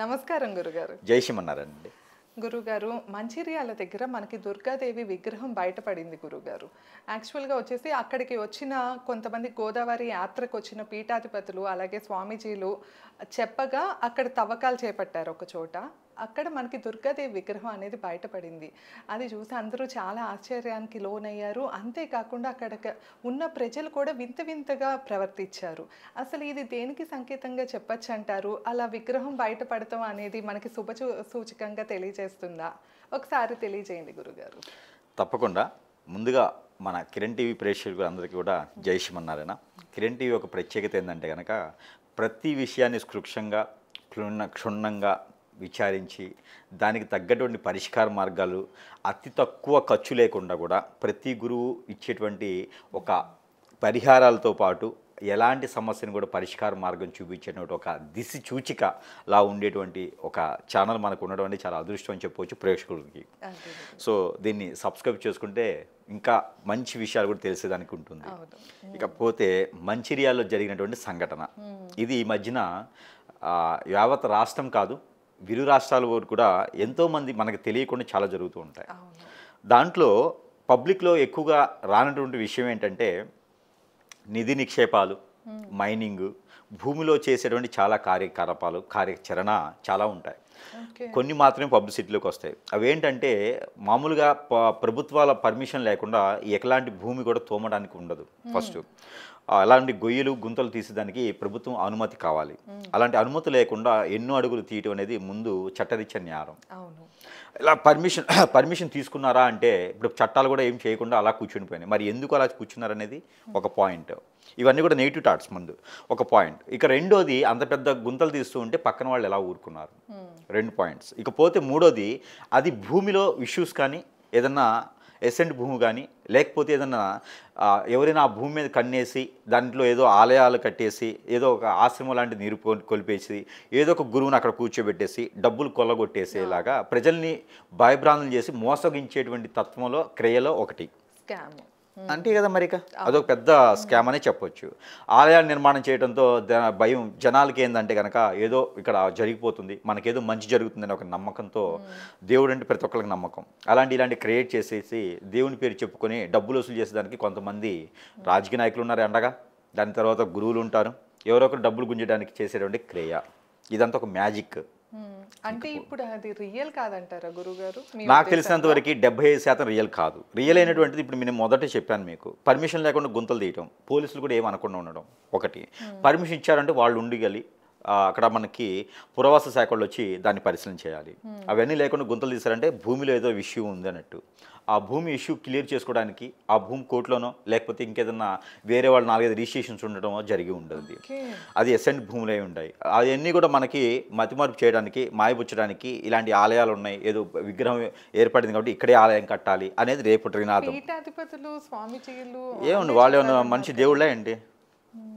నమస్కారం గురుగారు. జై శ్రీమన్నారాయణ. గురుగారు, మంచిర్యాల దగ్గర మనకి దుర్గాదేవి విగ్రహం బయటపడింది గురుగారు. యాక్చువల్గా వచ్చేసి అక్కడికి వచ్చిన కొంతమంది గోదావరి యాత్రకు వచ్చిన పీఠాధిపతులు అలాగే స్వామీజీలు చెప్పగా అక్కడ తవ్వకాలు చేపట్టారు ఒక చోట. అక్కడ మనకి దుర్గాదేవి విగ్రహం అనేది బయటపడింది. అది చూసి అందరూ చాలా ఆశ్చర్యానికి లోనయ్యారు. అంతేకాకుండా అక్కడ ఉన్న ప్రజలు కూడా వింత వింతగా ప్రవర్తించారు. అసలు ఇది దేనికి సంకేతంగా చెప్పచ్చు అంటారు? అలా విగ్రహం బయటపడటం అనేది మనకి సూచకంగా తెలియజేస్తుందా? ఒకసారి తెలియజేయండి గురుగారు. తప్పకుండా. ముందుగా మన కిరణ్ టీవీ ప్రేక్షకులు అందరికీ కూడా జై శ్రీమన్నారాయణ. కిరణ్ టీవీ ఒక ప్రత్యేకత ఏంటంటే కనుక ప్రతి విషయాన్ని క్షుణ్ణంగా విచారించి దానికి తగ్గటువంటి పరిష్కార మార్గాలు అతి తక్కువ ఖర్చు లేకుండా కూడా ప్రతి గురువు ఇచ్చేటువంటి ఒక పరిహారాలతో పాటు ఎలాంటి సమస్యను కూడా పరిష్కార మార్గం చూపించేటువంటి ఒక దిశ సూచికలా ఉండేటువంటి ఒక ఛానల్ మనకు ఉండడం అనేది చాలా అదృష్టం అని చెప్పవచ్చు ప్రేక్షకులకి. సో దీన్ని సబ్స్క్రైబ్ చేసుకుంటే ఇంకా మంచి విషయాలు కూడా తెలిసేదానికి ఉంటుంది. ఇకపోతే మంచిర్యాలలో జరిగినటువంటి సంఘటన ఇది ఈ మధ్యన యావత్ రాష్ట్రం కాదు, విరు రాష్ట్రాల వరకు కూడా ఎంతోమంది మనకు తెలియకుండా చాలా జరుగుతూ ఉంటాయి. దాంట్లో పబ్లిక్లో ఎక్కువగా రానటువంటి విషయం ఏంటంటే నిధి నిక్షేపాలు, మైనింగ్, భూమిలో చేసేటువంటి చాలా కార్యాచరణ చాలా ఉంటాయి. కొన్ని మాత్రమే పబ్లిసిటీలోకి వస్తాయి. అవేంటంటే మామూలుగా ప్రభుత్వాల పర్మిషన్ లేకుండా ఎలాంటి భూమి కూడా తోమడానికి ఉండదు. ఫస్ట్ అలాంటి గొయ్యలు గుంతలు తీసేదానికి ప్రభుత్వం అనుమతి కావాలి. అలాంటి అనుమతి లేకుండా ఎన్నో అడుగులు తీయటం అనేది ముందు చట్టరీత్యా న్యాయం. ఇలా పర్మిషన్ తీసుకున్నారా అంటే ఇప్పుడు చట్టాలు కూడా ఏం చేయకుండా అలా కూర్చునిపోయినాయి. మరి ఎందుకు అలా కూర్చున్నారనేది ఒక పాయింట్. ఇవన్నీ కూడా నెగిటివ్ థాట్స్ ముందు ఒక పాయింట్. ఇక రెండోది, అంత పెద్ద గుంతలు తీస్తూ ఉంటే పక్కన వాళ్ళు ఎలా ఊరుకున్నారు, 2 పాయింట్స్. ఇకపోతే మూడోది, అది భూమిలో ఇష్యూస్ కానీ ఏదన్నా ఎసెంట్ భూమి కానీ లేకపోతే ఏదన్నా ఎవరైనా ఆ భూమి మీద కన్నేసి దాంట్లో ఏదో ఆలయాలు కట్టేసి ఏదో ఒక ఆశ్రమం లాంటి నీరు కొలిపేసి ఏదో ఒక గురువుని అక్కడ కూర్చోబెట్టేసి డబ్బులు కొల్లగొట్టేసేలాగా ప్రజల్ని భయభ్రాంతులు చేసి మోసగించేటువంటి తత్వంలో క్రియలో ఒకటి అంతే కదా. మరి అదొక పెద్ద స్కామ్ అనే చెప్పొచ్చు. ఆలయాలు నిర్మాణం చేయడంతో భయం జనాలకి ఏంటంటే కనుక ఏదో ఇక్కడ జరిగిపోతుంది, మనకేదో మంచి జరుగుతుందని ఒక నమ్మకంతో దేవుడు అంటే ప్రతి ఒక్కరికి నమ్మకం. ఇలాంటి క్రియేట్ చేసేసి దేవుని పేరు చెప్పుకొని డబ్బులు వసూలు చేసేదానికి కొంతమంది రాజకీయ నాయకులు ఉన్నారు అండగా. దాని తర్వాత గురువులు ఉంటారు, ఎవరో ఒకరు డబ్బులు గుంజడానికి చేసేటువంటి క్రియ. ఇదంతా ఒక మ్యాజిక్. అంటే ఇప్పుడు అది రియల్ కాదంటారా గురుగారు? నాకు తెలిసినంత వరకు 75% రియల్ కాదు. రియల్ అయినటువంటిది ఇప్పుడు నేను మొదట చెప్పాను మీకు, పర్మిషన్ లేకుండా గుంతలు తీయటం, పోలీసులు కూడా ఏమనకుండా ఉండడం ఒకటి. పర్మిషన్ ఇచ్చారంటే వాళ్ళు ఉండగలి అక్కడ మనకి పురావస్తు శాఖ వాళ్ళు వచ్చి దాన్ని పరిశీలన చేయాలి. అవన్నీ లేకుండా గుంతలు తీశారంటే భూమిలో ఏదో ఇష్యూ ఉంది అన్నట్టు. ఆ భూమి ఇష్యూ క్లియర్ చేసుకోవడానికి ఆ భూమి కోర్టులోనో లేకపోతే ఇంకేదన్నా వేరే వాళ్ళు 4-5 రిజిస్ట్రేషన్స్ ఉండటమో జరిగి ఉంటుంది. అది ఎసెంట్ భూములే ఉంటాయి. అవన్నీ కూడా మనకి మతిమార్పు చేయడానికి, మాయపుచ్చడానికి ఇలాంటి ఆలయాలు ఉన్నాయి, ఏదో విగ్రహం ఏర్పడింది కాబట్టి ఇక్కడే ఆలయం కట్టాలి అనేది రేపు నినాదం. ఏముంది, వాళ్ళు ఏమన్నా మనిషి దేవుళ్ళే ఏంటి?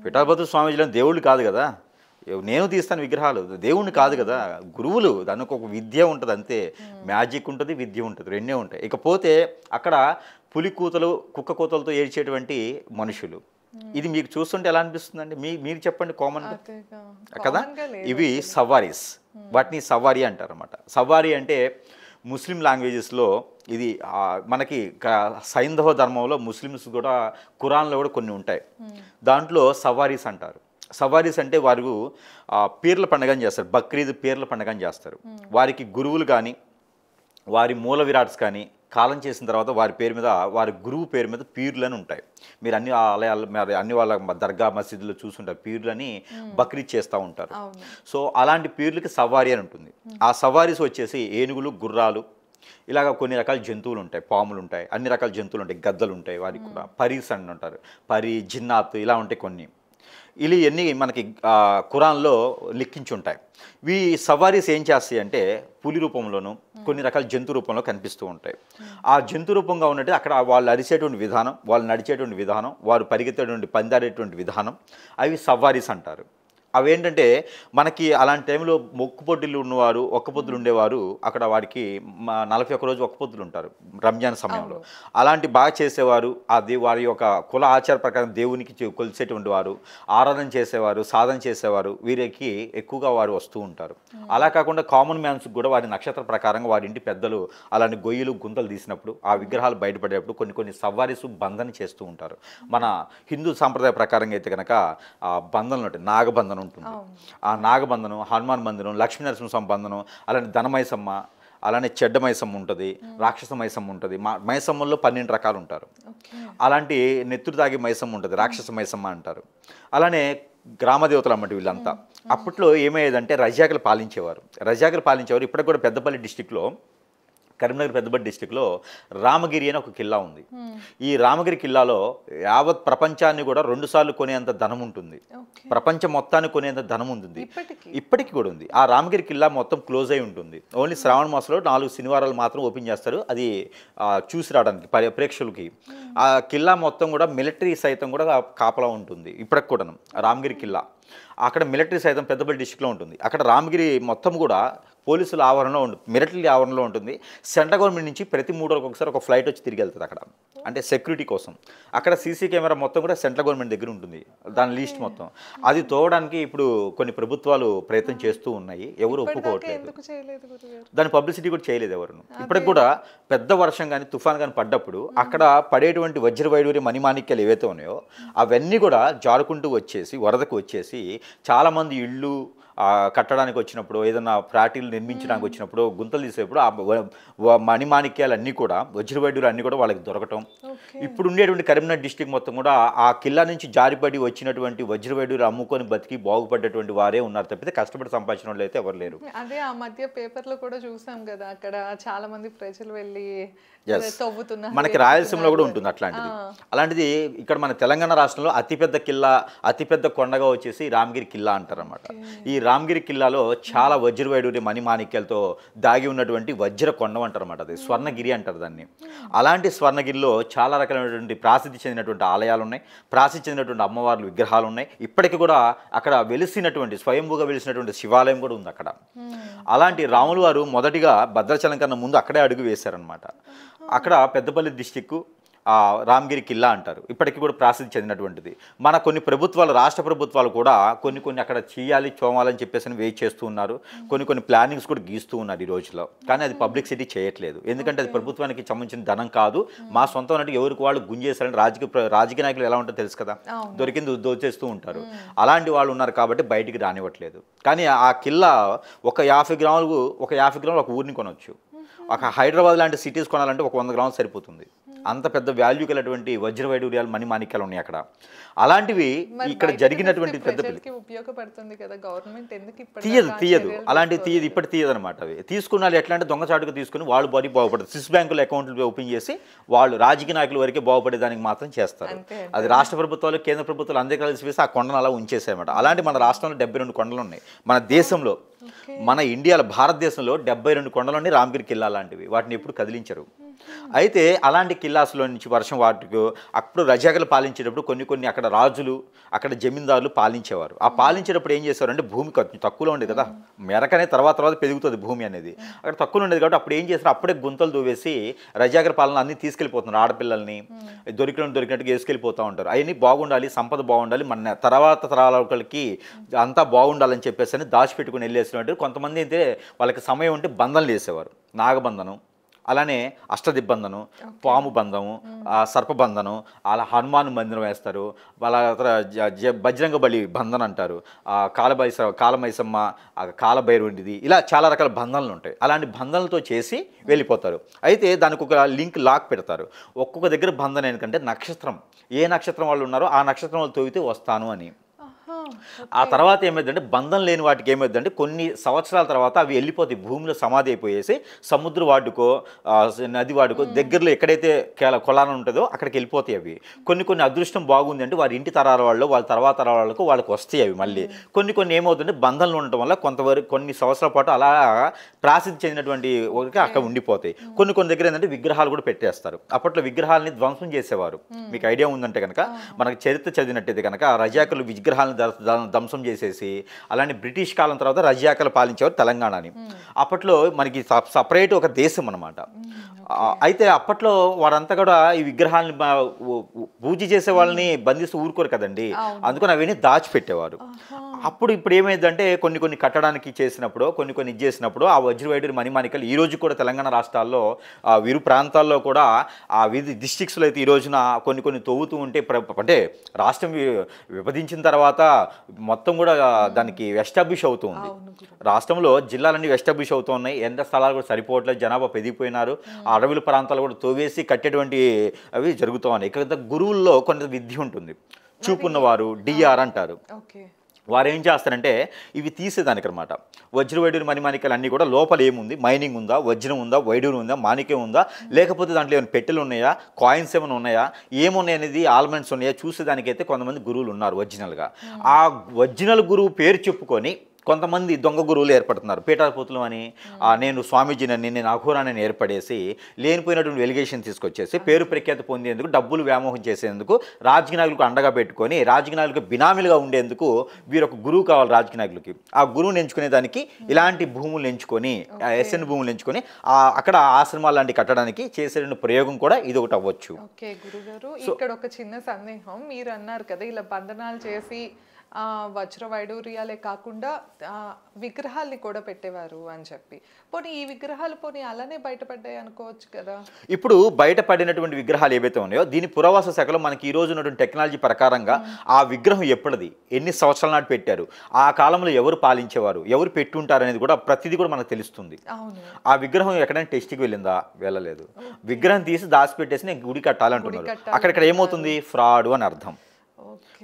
పీఠాధిపతులు స్వామీజీలు దేవుళ్ళు కాదు కదా. నేను తీస్తాను విగ్రహాలు, దేవుణ్ణి కాదు కదా, గురువులు. దానికి ఒక విద్య ఉంటుంది అంతే. మ్యాజిక్ ఉంటుంది, విద్య ఉంటుంది, రెండే ఉంటాయి. ఇకపోతే అక్కడ పులి కూతలు కుక్క కూతలతో ఏడ్చేటువంటి మనుషులు, ఇది మీకు చూస్తుంటే ఎలా అనిపిస్తుందండి? మీరు చెప్పండి కామన్ కదా. ఇవి సవారీస్, వాటిని సవారీ అంటారు అన్నమాట. సవారీ అంటే ముస్లిం లాంగ్వేజెస్లో ఇది మనకి సైంధవ ధర్మంలో ముస్లిమ్స్ కూడా ఖురాన్లో కూడా కొన్ని ఉంటాయి. దాంట్లో సవారీస్ అంటారు. సవారీస్ అంటే వారు పీర్ల పండుగని చేస్తారు, బక్రీద్ పీర్ల పండుగని చేస్తారు. వారికి గురువులు కానీ వారి మూల విరాట్స్ కానీ కాలం చేసిన తర్వాత వారి పేరు మీద, వారి గురువు పేరు మీద పీర్లని ఉంటాయి. మీరు అన్ని ఆలయాలు, అన్ని వాళ్ళ దర్గా మసీదులో చూసుంటారు, పీర్లని బక్రీద్ చేస్తూ ఉంటారు. సో అలాంటి పీర్లకి సవారీ అని ఉంటుంది. ఆ సవారీస్ వచ్చేసి ఏనుగులు, గుర్రాలు, ఇలాగ కొన్ని రకాల జంతువులు ఉంటాయి, పాములు ఉంటాయి, అన్ని రకాల జంతువులు ఉంటాయి, గద్దలు ఉంటాయి, వారికి కూడా పరీస్ అని ఉంటారు, పరి, జిన్నాత్ ఇలా ఉంటాయి కొన్ని. ఇవన్నీ మనకి ఖురాన్లో లిఖించి ఉంటాయి. ఈ సవారీస్ ఏం చేస్తాయి అంటే పులి రూపంలోనూ కొన్ని రకాల జంతు రూపంలో కనిపిస్తూ ఉంటాయి. ఆ జంతు రూపంగా ఉన్నట్టు అక్కడ వాళ్ళు అరిచేటువంటి విధానం, వాళ్ళు నడిచేటువంటి విధానం, వారు పరిగెత్తేటువంటి పందాడేటువంటి విధానం, అవి సవారీస్ అంటారు. అవేంటంటే మనకి అలాంటి టైంలో మొక్కుపొద్దులు ఉన్నవారు ఒక్కపొద్దులు ఉండేవారు అక్కడ వారికి 41 రోజు ఒక్కపొద్దులు ఉంటారు రంజాన్ సమయంలో. అలాంటి బాగా చేసేవారు, అది వారి యొక్క కుల ఆచార ప్రకారం దేవునికి కొలిసేటువంటి వారు, ఆరాధన చేసేవారు, సాధన చేసేవారు, వీరికి ఎక్కువగా వారు వస్తూ ఉంటారు. అలా కాకుండా కామన్ మ్యాన్స్ కూడా వారి నక్షత్ర ప్రకారంగా వారి ఇంటి పెద్దలు అలాంటి గొయ్యలు గుంతలు తీసినప్పుడు ఆ విగ్రహాలు బయటపడేటప్పుడు కొన్ని సవ్వారీసు బంధన చేస్తూ ఉంటారు. మన హిందూ సాంప్రదాయ ప్రకారంగా అయితే కనుక బంధనలు ఉంటాయి, నాగబంధనం ఉంటుంది. ఆ నాగబంధనం, హనుమాన్ బంధనం, లక్ష్మీ నరసింహస్వామి బంధనం, అలానే ధనమైసమ్మ, అలానే చెడ్డ మైసమ్మ ఉంటుంది, రాక్షస మైసమ్మ ఉంటుంది. మైసమ్మల్లో 12 రకాలు ఉంటారు. అలాంటి నెత్తురు తాగి మైసమ్మ ఉంటుంది, రాక్షస మైసమ్మ అంటారు. అలానే గ్రామదేవతలు అన్నమాట వీళ్ళంతా. అప్పట్లో ఏమయ్యేదంటే రజాకులు పాలించేవారు. ఇప్పటికి కూడా పెద్దపల్లి డిస్టిక్లో, కరీంనగర్ పెద్దపల్లి డిస్టిక్లో రామగిరి అని ఒక కిల్లా ఉంది. ఈ రామగిరి కిల్లాలో యావత్ ప్రపంచాన్ని కూడా 2 సార్లు కొనేంత ధనం ఉంటుంది. ప్రపంచం మొత్తాన్ని కొనేంత ధనం ఉంటుంది, ఇప్పటికీ కూడా ఉంది. ఆ రామగిరి కిల్లా మొత్తం క్లోజ్ అయి ఉంటుంది. ఓన్లీ శ్రావణ మాసంలో 4 శనివారాలు మాత్రం ఓపెన్ చేస్తారు, అది చూసి రావడానికి ప్రేక్షకులకి. ఆ కిల్లా మొత్తం కూడా మిలిటరీ సైతం కూడా కాపలా ఉంటుంది ఇప్పటికి కూడా. రామగిరి కిల్లా అక్కడ మిలిటరీ సైతం పెద్దపల్లి డిస్టిక్లో ఉంటుంది. అక్కడ రామగిరి మొత్తం కూడా పోలీసుల ఆవరణలో ఉంటుంది, మిలిటరీ ఆవరణలో ఉంటుంది. సెంట్రల్ గవర్నమెంట్ నుంచి ప్రతి 3 రోజులకు ఒకసారి ఒక ఫ్లైట్ వచ్చి తిరిగి వెళ్తుంది అక్కడ, అంటే సెక్యూరిటీ కోసం. అక్కడ సీసీ కెమెరా మొత్తం కూడా సెంట్రల్ గవర్నమెంట్ దగ్గర ఉంటుంది, దాని లీస్ట్ మొత్తం. అది తోవడానికి ఇప్పుడు కొన్ని ప్రభుత్వాలు ప్రయత్నం చేస్తూ ఉన్నాయి, ఎవరు ఒప్పుకోవట్లేదు. దాని పబ్లిసిటీ కూడా చేయలేదు ఎవరు. ఇప్పటికి కూడా పెద్ద వర్షం కానీ తుఫాన్ కానీ పడ్డప్పుడు అక్కడ పడేటువంటి వజ్రవైడూర్య మణిమాణిక్యాలు ఏవైతే ఉన్నాయో అవన్నీ కూడా జారుకుంటూ వచ్చేసి, వరదకు వచ్చేసి చాలామంది ఇళ్ళు కట్టడానికి వచ్చినప్పుడు, ఏదైనా ఫ్లాట్లు నిర్మించడానికి వచ్చినప్పుడు, గుంతలు తీసేటప్పుడు ఆ మణిమాణిక్యాలు అన్నీ కూడా, వజ్రవైడూర్యాలు అన్నీ కూడా వాళ్ళకి దొరకటం. ఇప్పుడు ఉండేటువంటి కరీంనగర్ డిస్టిక్ మొత్తం కూడా ఆ కిల్లా నుంచి జారిపడి వచ్చినటువంటి వజ్రవైడూర్యాలు అమ్ముకొని బతికి బాగుపడ్డటువంటి వారే ఉన్నారు తప్పితే కష్టపడి సంపాదించిన వాళ్ళు అయితే ఎవరు లేరు. అదే ఆ మధ్య పేపర్లో కూడా చూసాం కదా, అక్కడ చాలా మంది ప్రజలు వెళ్ళి తవ్వుతున్నారు. మనకి రాయలసీమలో కూడా ఉంటుంది అలాంటిది. ఇక్కడ మన తెలంగాణ రాష్ట్రంలో అతిపెద్ద కిల్లా, అతిపెద్ద కొండగా వచ్చేసి రామగిరి కిల్లా అంటారన్నమాట. ఈ రామగిరి కిల్లాలో చాలా వజ్రవైడూర్య మణిమాణిక్యాలతో దాగి ఉన్నటువంటి వజ్ర కొండ అంటారన్నమాట. అది స్వర్ణగిరి అంటారు దాన్ని. అలాంటి స్వర్ణగిరిలో చాలా రకాలైనటువంటి ప్రాసిద్ధి చెందినటువంటి ఆలయాలు ఉన్నాయి, ప్రాసిద్ధి చెందినటువంటి అమ్మవార్ల విగ్రహాలు ఉన్నాయి. ఇప్పటికీ కూడా అక్కడ వెలిసినటువంటి, స్వయంభూగా వెలిసినటువంటి శివాలయం కూడా ఉంది అక్కడ. అలాంటి రాములు వారు మొదటిగా భద్రాచలం కన్నా ముందు అక్కడే అడుగు వేశారనమాట. అక్కడ పెద్దపల్లి డిస్టిక్ రామగిరి కిల్లా అంటారు. ఇప్పటికీ కూడా ప్రాసిద్ధి చెందినటువంటిది. మన కొన్ని ప్రభుత్వాలు, రాష్ట్ర ప్రభుత్వాలు కూడా కొన్ని అక్కడ చేయాలి, చూడాలని చెప్పేసి వెయిట్ చేస్తూ ఉన్నారు. కొన్ని ప్లానింగ్స్ కూడా గీస్తూ ఉన్నారు ఈ రోజులో. కానీ అది పబ్లిసిటీ చేయట్లేదు, ఎందుకంటే అది ప్రభుత్వానికి సంబంధించిన ధనం కాదు. మా సొంతం అన్నట్టు ఎవరికి వాళ్ళు గుంజేస్తారని రాజకీయ నాయకులు ఎలా ఉంటుందో తెలుసు కదా, దొరికింది దోచేస్తూ ఉంటారు. అలాంటి వాళ్ళు ఉన్నారు కాబట్టి బయటికి రానివ్వట్లేదు. కానీ ఆ కిల్లా ఒక 50 గ్రాములు ఒక ఊరిని కొనవచ్చు. ఒక హైదరాబాద్ లాంటి సిటీస్ కొనాలంటే ఒక 100 గ్రాములు సరిపోతుంది. అంత పెద్ద వాల్యూ కలిగినటువంటి వజ్రవైడూర్యాలు, మణిమాణిక్యాలు ఉన్నాయి అక్కడ. అలాంటివి ఇక్కడ జరిగినటువంటి పెద్ద తీయదు అలాంటివి తీయదు, ఇప్పటి తీయదు అనమాట. అవి తీసుకున్న ఎట్లా అంటే దొంగచాటుగా తీసుకుని వాళ్ళు బాడీ బాగుపడతారు. స్విస్ బ్యాంకుల అకౌంట్లు ఓపెన్ చేసి వాళ్ళు రాజకీయ నాయకుల వరకే బాగుపడేదానికి మాత్రం చేస్తారు. అది రాష్ట్ర ప్రభుత్వాలు, కేంద్ర ప్రభుత్వాలు అందరూ కలిసి వేసి ఆ కొండను అలా ఉంచేసాయన్నమాట. అలాంటి మన రాష్ట్రంలో 72 కొండలు ఉన్నాయి. మన దేశంలో, మన ఇండియాలో, భారతదేశంలో 72 కొండలోని రామగిరి కిల్లా లాంటివి. వాటిని ఎప్పుడు కదిలించరు. అయితే అలాంటి కిల్లాస్లో నుంచి వర్షం వాటికి అప్పుడు రజాకలు పాలించేటప్పుడు కొన్ని అక్కడ రాజులు, అక్కడ జమీందారులు పాలించేవారు. ఆ పాలించేటప్పుడు ఏం చేసేవారంటే భూమి తక్కువలో ఉండేది కదా, మెరకనే తర్వాత పెరుగుతుంది భూమి అనేది. అక్కడ తక్కువలో ఉండేది కాబట్టి అప్పుడు ఏం చేస్తారు, అప్పుడే గుంతలు దూవేసి రజాకల పాలన అన్ని తీసుకెళ్ళిపోతున్నారు. ఆడపిల్లల్ని దొరికినట్టుగా వేసుకెళ్ళిపోతూ ఉంటారు. అవన్నీ బాగుండాలి, సంపద బాగుండాలి, మన తర్వాత తరాలకి అంతా బాగుండాలని చెప్పేసి అని దాచిపెట్టుకుని వెళ్ళేసినట్టు. కొంతమంది అయితే వాళ్ళకి సమయం ఉంటే బంధనలు వేసేవారు. నాగబంధనం, అలానే అష్టదిబ్బంధనం, పాము బంధము, సర్పబంధనం, అలా హనుమాన్ మందిరం వేస్తారు. వాళ్ళ బజరంగ బలి బంధన అంటారు, కాలమైసమ్మ, కాలభైరవుడిది, ఇలా చాలా రకాల బంధనలు ఉంటాయి. అలాంటి బంధనలతో చేసి వెళ్ళిపోతారు. అయితే దానికి ఒక లింక్ లాక్ పెడతారు. ఒక్కొక్క దగ్గర బంధన ఏంటంటే నక్షత్రం, ఏ నక్షత్రం వాళ్ళు ఉన్నారో ఆ నక్షత్రం వాళ్ళు తవ్వితే వస్తాను అని. ఆ తర్వాత ఏమైందంటే బంధం లేని వాటికి ఏమైందంటే కొన్ని సంవత్సరాల తర్వాత అవి వెళ్ళిపోతాయి, భూమిలో సమాధి అయిపోయేసి సముద్ర వాడుకో, నది వాడుకో, దగ్గరలో ఎక్కడైతే కొలాన ఉంటుందో అక్కడికి వెళ్ళిపోతాయి అవి. కొన్ని అదృష్టం బాగుంది అంటే వారి ఇంటి తరాల వాళ్ళు, వాళ్ళ తర్వాత తరాల వాళ్ళకు వాళ్ళకి వస్తాయి అవి మళ్ళీ. కొన్ని ఏమవుతుంటే బంధంలో ఉండటం వల్ల కొంతవరకు కొన్ని సంవత్సరాల పాటు అలా ప్రాసిద్ధి చెందినటువంటి అక్కడ ఉండిపోతాయి. కొన్ని దగ్గర ఏంటంటే విగ్రహాలు కూడా పెట్టేస్తారు. అప్పట్లో విగ్రహాలని ధ్వంసం చేసేవారు. మీకు ఐడియా ఉందంటే కనుక, మనకు చరిత్ర చదివినట్టయితే కనుక రజాకులు విగ్రహాలను ధ్వంసం చేసేసి అలానే బ్రిటిష్ కాలం తర్వాత రజాకలు పాలించేవారు తెలంగాణని. అప్పట్లో మనకి సపరేట్ ఒక దేశం అనమాట. అయితే అప్పట్లో వారంతా కూడా ఈ విగ్రహాన్ని పూజ చేసే వాళ్ళని బంధిస్తూ ఊరుకోరు కదండి, అందుకని అవన్నీ దాచిపెట్టేవారు. అప్పుడు ఇప్పుడు ఏమైందంటే కొన్ని కట్టడానికి చేసినప్పుడు కొన్ని ఇది చేసినప్పుడు ఆ వజ్రవైడూరి మణిమాణికలు ఈ రోజు కూడా తెలంగాణ రాష్ట్రాల్లో విరు ప్రాంతాల్లో కూడా ఆ వివిధ డిస్ట్రిక్ట్స్లో అయితే ఈ రోజున కొన్ని తవ్వుతూ ఉంటే అంటే రాష్ట్రం విభజించిన తర్వాత మొత్తం కూడా దానికి ఎస్టాబ్లిష్ అవుతూ ఉంది. రాష్ట్రంలో జిల్లాలన్నీ ఎస్టాబ్లిష్ అవుతూ ఉన్నాయి, ఎంత స్థలాలు కూడా సరిపోవట్లేదు, జనాభా పెరిగిపోయినారు, ఆ అడవుల ప్రాంతాలు కూడా తవ్వేసి కట్టేటువంటి అవి జరుగుతూ ఉన్నాయి. ఇక్కడ గురువుల్లో కొంత విద్య ఉంటుంది, చూపున్నవారు డిఆర్ అంటారు. వారు ఏం చేస్తారంటే ఇవి తీసేదానికి అనమాట. వజ్రవైడూరి మణిమాణికలు అన్నీ కూడా లోపల ఏముంది, మైనింగ్ ఉందా, వజ్రం ఉందా, వైడూరు ఉందా, మాణిక్యం ఉందా, లేకపోతే దాంట్లో ఏమైనా పెట్టెలు ఉన్నాయా, కాయిన్స్ ఏమైనా ఉన్నాయా, ఏమున్నాయి అనేది ఆల్మెంట్స్ ఉన్నాయా చూసేదానికైతే కొంతమంది గురువులు ఉన్నారు ఒరిజినల్గా. ఆ ఒరిజినల్ గురువు పేరు చెప్పుకొని కొంతమంది దొంగ గురువులు ఏర్పడుతున్నారు. పీఠాధిపతులు అని నేను స్వామీజీనని, నేను అఘోరానని ఏర్పడేసి లేనిపోయినటువంటి వెలిగేషన్ తీసుకొచ్చేసి పేరు ప్రఖ్యాతి పొందేందుకు, డబ్బులు వ్యామోహం చేసేందుకు, రాజకీయ నాయకులకు అండగా పెట్టుకొని రాజకీయ నాయకులకు బినామీలుగా ఉండేందుకు వీరు ఒక గురువు కావాలి రాజకీయ నాయకులకి. ఆ గురువుని ఎంచుకునే దానికి ఇలాంటి భూములు ఎంచుకొని, ఎస్ఎన్ భూములు ఎంచుకొని అక్కడ ఆశ్రమాలు లాంటి కట్టడానికి చేసే ప్రయోగం కూడా ఇది ఒకటి అవ్వచ్చు. ఓకే గురుగారు, ఇక్కడ ఒక చిన్న సందేహం. మీరు అన్నారు కదా ఇలా బంధనాలు చేసి వజ్ర వైడూర్యాలే కాకుండా విగ్రహాల్ని కూడా పెట్టేవారు అని చెప్పి, పోనీ ఈ విగ్రహాలు పోనీ అలానే బయటపడ్డాయి అనుకోవచ్చు కదా? ఇప్పుడు బయటపడినటువంటి విగ్రహాలు ఏవైతే ఉన్నాయో దీని పురావస్తు శాఖలో మనకి ఈ రోజు ఉన్నటువంటి టెక్నాలజీ ప్రకారంగా ఆ విగ్రహం ఎప్పటిది, ఎన్ని సంవత్సరాల నాటి పెట్టారు, ఆ కాలంలో ఎవరు పాలించేవారు, ఎవరు పెట్టుంటారు అనేది కూడా ప్రతిదీ కూడా మనకు తెలుస్తుంది. ఆ విగ్రహం ఎక్కడైనా టెస్ట్కి వెళ్ళిందా, వెళ్ళలేదు. విగ్రహం తీసి దాచిపెట్టేసి నేను గుడి కట్టాలంటున్నారు. అక్కడిక్కడ ఏమవుతుంది, ఫ్రాడ్ అని అర్థం.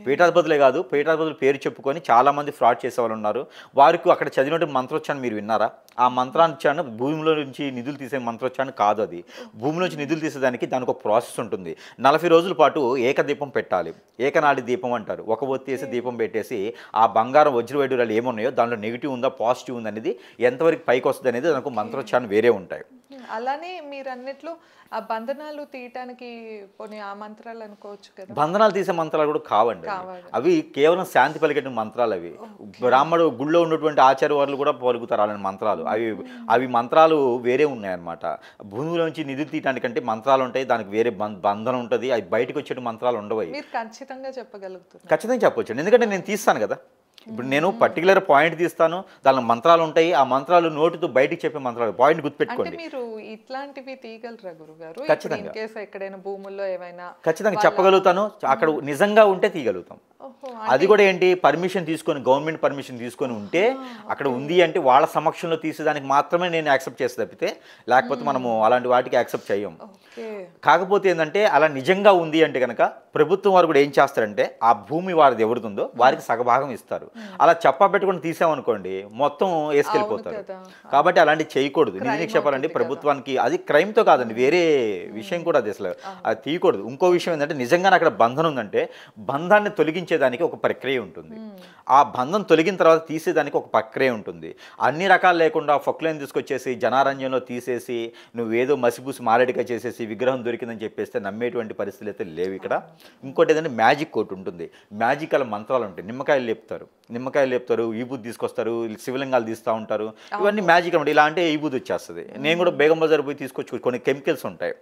పీఠాధిపతులే కాదు, పీఠాధిపతులు పేరు చెప్పుకొని చాలామంది ఫ్రాడ్ చేసేవాళ్ళు ఉన్నారు. వారికి అక్కడ చదివినటువంటి మంత్రోచ్చారణ మీరు విన్నారా? ఆ మంత్రాన్ని భూమిలో నుంచి నిధులు తీసే మంత్రోచ్చారణ కాదు అది. భూమిలో నుంచి నిధులు తీసేదానికి దానికి ఒక ప్రాసెస్ ఉంటుంది. 40 రోజుల పాటు ఏకదీపం పెట్టాలి, ఏకనాడి దీపం అంటారు. ఒక ఒత్తి వేసి దీపం పెట్టేసి ఆ బంగారం వజ్రవైడూరాలు ఏమున్నాయో దాంట్లో నెగిటివ్ ఉందా పాజిటివ్ ఉందా అనేది, ఎంతవరకు పైకి వస్తుంది అనేది దానికి మంత్రోచ్చారణ వేరే ఉంటాయి. అలానే మీరు అన్నట్లు ఆ బంధనాలు తీయటానికి పోనీ ఆ మంత్రాలు అనుకోవచ్చు కదా? బంధనాలు తీసే మంత్రాలు కూడా కావండి, అవి కేవలం శాంతి పలికేట మంత్రాలు. అవి బ్రాహ్మడు గుళ్ళో ఉన్నటువంటి ఆచార్య వారు కూడా పలుకుతారు అలాంటి మంత్రాలు. అవి మంత్రాలు వేరే ఉన్నాయన్నమాట. భూమిలోంచి నిధులు తీయటానికంటే మంత్రాలు ఉంటాయి, దానికి వేరే బంధనం ఉంటుంది. అవి బయటకు వచ్చే మంత్రాలు ఉండవు. మీరు ఖచ్చితంగా చెప్పగలుగుతారు? ఖచ్చితంగా చెప్పొచ్చు, ఎందుకంటే నేను తీస్తాను కదా. ఇప్పుడు నేను పర్టికులర్ పాయింట్ తీస్తాను, దానిలో మంత్రాలు ఉంటాయి. ఆ మంత్రాలు నోటితో బయటికి చెప్పే మంత్రాలు, పాయింట్ గుర్తుపెట్టుకోండి. మీరు ఇట్లాంటివి తీయగలరా గురుగారు? ఖచ్చితంగా ఎక్కడైనా భూముల్లో ఏమైనా ఖచ్చితంగా చెప్పగలుగుతాను. అక్కడ నిజంగా ఉంటే తీయగలుగుతాం. అది కూడా ఏంటి, పర్మిషన్ తీసుకొని, గవర్నమెంట్ పర్మిషన్ తీసుకొని ఉంటే అక్కడ ఉంది అంటే వాళ్ళ సమక్షంలో తీసేదానికి మాత్రమే నేను యాక్సెప్ట్ చేస్తే తప్పితే, లేకపోతే మనము అలాంటి వాటికి యాక్సెప్ట్ చేయం. కాకపోతే ఏంటంటే అలా నిజంగా ఉంది అంటే కనుక ప్రభుత్వం వారు కూడా ఏం చేస్తారంటే ఆ భూమి వారిది ఎవరిదిందో వారికి సగభాగం ఇస్తారు. అలా చెప్పా పెట్టుకుని తీసామనుకోండి మొత్తం వేసుకెళ్ళిపోతారు. కాబట్టి అలాంటివి చేయకూడదు. నిజంగా చెప్పాలండి, ప్రభుత్వానికి అది క్రైమ్తో కాదండి, వేరే విషయం కూడా అది అసలు అది తీయకూడదు. ఇంకో విషయం ఏంటంటే నిజంగానే అక్కడ బంధనం ఉందంటే బంధాన్ని తొలగించేదానికి ఒక ప్రక్రియ ఉంటుంది. ఆ బంధం తొలగిన తర్వాత తీసేదానికి ఒక ప్రక్రియ ఉంటుంది. అన్ని రకాలు లేకుండా ఫొక్లైన్ తీసుకొచ్చేసి జనారణ్యంలో తీసేసి నువ్వేదో మసిపూసి మారేడుగా చేసేసి విగ్రహం దొరికిందని చెప్పేస్తే నమ్మేటువంటి పరిస్థితులు అయితే లేవు ఇక్కడ. ఇంకోటి ఏదంటే మ్యాజిక్ కోట్ ఉంటుంది, మ్యాజిక్ అలా మంత్రాలు ఉంటాయి. నిమ్మకాయలు లేపుతారు, ఈబూద్ తీసుకొస్తారు, శివలింగాలు తీస్తూ ఉంటారు. ఇవన్నీ మ్యాజిక్ అనమాట. ఇలా అంటే ఈబూద్ వచ్చేస్తుంది. నేను కూడా బేగం బజార్ పోయి తీసుకొచ్చి కొన్ని కెమికల్స్ ఉంటాయి,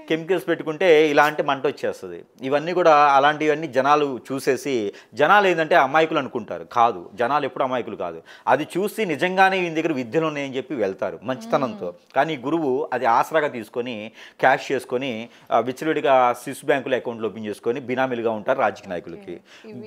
కెమికల్స్ పెట్టుకుంటే ఇలా అంటే మంట వచ్చేస్తుంది. ఇవన్నీ కూడా అలాంటివన్నీ జనాలు చూసేసి, జనాలు ఏంటంటే అమాయకులు అనుకుంటారు. కాదు, జనాలు ఎప్పుడు అమాయకులు కాదు. అది చూసి నిజంగానే ఈయన దగ్గర విద్యలు ఉన్నాయని చెప్పి వెళ్తారు మంచితనంతో. కానీ గురువు అది ఆసరాగా తీసుకొని క్యాష్ చేసుకొని విచ్చలవిడిగా స్విస్ బ్యాంకులో అకౌంట్లు ఓపెన్ చేసుకొని బినామీలుగా ఉంటారు రాజకీయ నాయకులకి.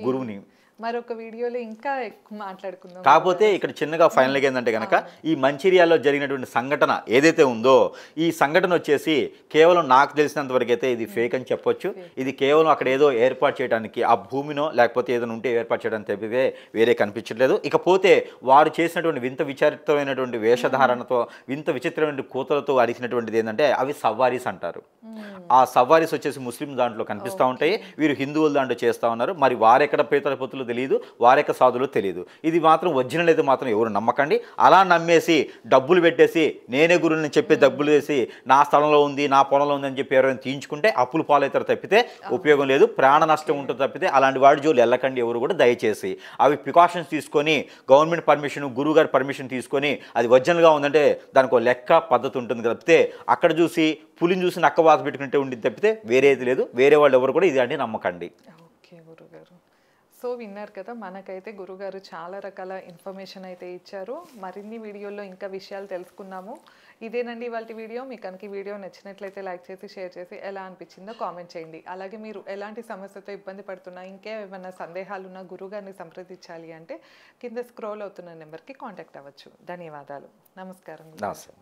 గురువుని మరొక వీడియోలో ఇంకా ఎక్కువ మాట్లాడుకుందాం. కాకపోతే ఇక్కడ చిన్నగా ఫైనల్గా ఏంటంటే కనుక ఈ మంచిర్యాలలో జరిగినటువంటి సంఘటన ఏదైతే ఉందో ఈ సంఘటన వచ్చేసి కేవలం నాకు తెలిసినంత వరకు అయితే ఇది ఫేక్ అని చెప్పొచ్చు. ఇది కేవలం అక్కడ ఏదో ఏర్పాటు చేయడానికి ఆ భూమినో లేకపోతే ఏదైనా ఉంటే ఏర్పాటు చేయడానికి తప్పితే వేరే కనిపించట్లేదు. ఇకపోతే వారు చేసినటువంటి వింత విచిత్రమైనటువంటి వేషధారణతో వింత విచిత్రమైన కూతలతో అడిగినటువంటిది ఏంటంటే అవి సవ్వారీస్ అంటారు. ఆ సవ్వారీస్ వచ్చేసి ముస్లిం దాంట్లో కనిపిస్తూ ఉంటాయి, వీరు హిందువుల దాంట్లో చేస్తూ ఉన్నారు. మరి వారెక్కడ పీతలపొత్తులు సంస్కృతులు తెలియదు, వారి యొక్క సాధువులు తెలియదు. ఇది మాత్రం ఒరిజినల్ అయితే మాత్రం ఎవరు నమ్మకండి. అలా నమ్మేసి డబ్బులు పెట్టేసి నేనే గురువుని చెప్పి డబ్బులు వేసి నా స్థలంలో ఉంది, నా పొలంలో ఉంది అని చెప్పి ఎవరైనా తీయించుకుంటే అప్పులు పాలవుతారు తప్పితే ఉపయోగం లేదు, ప్రాణ నష్టం ఉంటుంది తప్పితే అలాంటి వాడి జోలు వెళ్ళకండి ఎవరు కూడా దయచేసి. అవి ప్రికాషన్స్ తీసుకొని గవర్నమెంట్ పర్మిషన్, గురువు గారి పర్మిషన్ తీసుకొని అది ఒరిజినల్గా ఉందంటే దానికి ఒక లెక్క పద్ధతి ఉంటుంది తప్పితే అక్కడ చూసి పులిని చూసి నక్క వాత పెట్టుకుంటే ఉండింది తప్పితే వేరేది లేదు. వేరే వాళ్ళు ఎవరు కూడా ఇది అంటే నమ్మకండి. ఓకే గురుగారు. సో విన్నారు కదా, మనకైతే గురుగారు చాలా రకాల ఇన్ఫర్మేషన్ అయితే ఇచ్చారు. మరిన్ని వీడియోల్లో ఇంకా విషయాలు తెలుసుకున్నాము. ఇదేనండి ఇవాళ వీడియో. మీకు కనుక ఈ వీడియో నచ్చినట్లయితే లైక్ చేసి షేర్ చేసి ఎలా అనిపించిందో కామెంట్ చేయండి. అలాగే మీరు ఎలాంటి సమస్యతో ఇబ్బంది పడుతున్నా, ఇంకేమైనా సందేహాలు ఉన్నా గురుగారిని సంప్రదించాలి అంటే కింద స్క్రోల్ అవుతున్న నెంబర్కి కాంటాక్ట్ అవ్వచ్చు. ధన్యవాదాలు. నమస్కారం. నమస్తే.